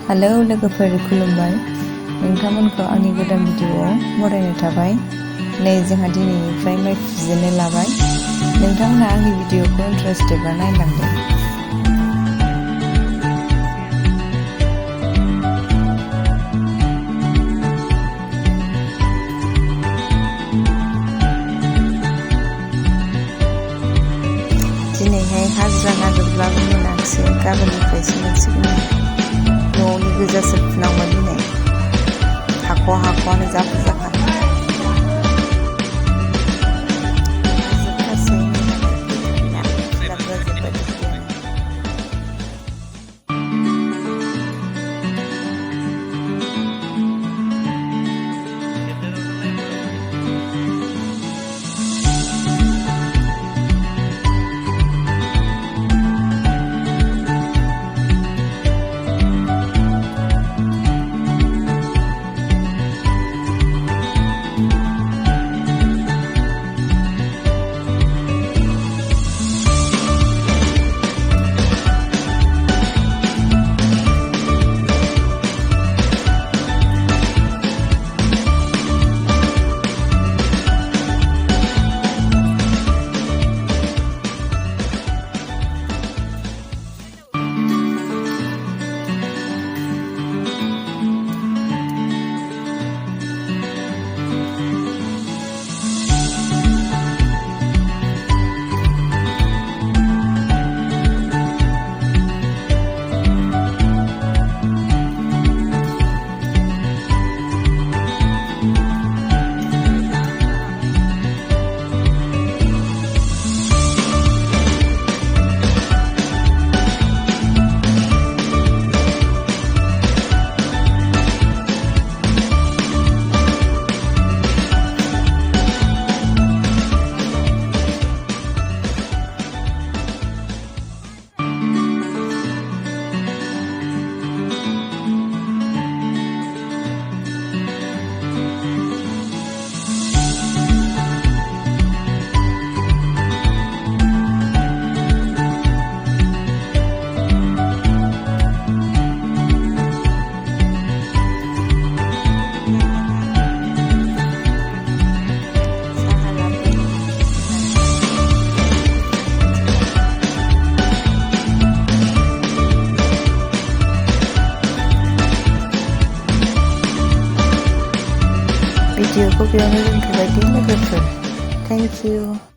Hello लोगोफोर, खुलुमबाय। नोंथांमोनखौ आंनि गोदान भिडिअआव बरायनाय थाबाय। नै जोंहा दिनैनिफ्राय माइ फुजेननो लाबाय। नोंथांमोनहा आंनि भिडिअखौ इन्टारेस्टेडबा नायलांदो। दिनैहाय हाजिरा नागिरब्लाबो मोनाखिसै, गाबोननिफ्रायसो मोनसिगोन। न'नि गोजासो फुनांबाय दिनै, हाख'आनो जा बुरजाखा। भिडिअखौ बेयावनो दोनथ'बाय दे लोगोफोर। Thank you.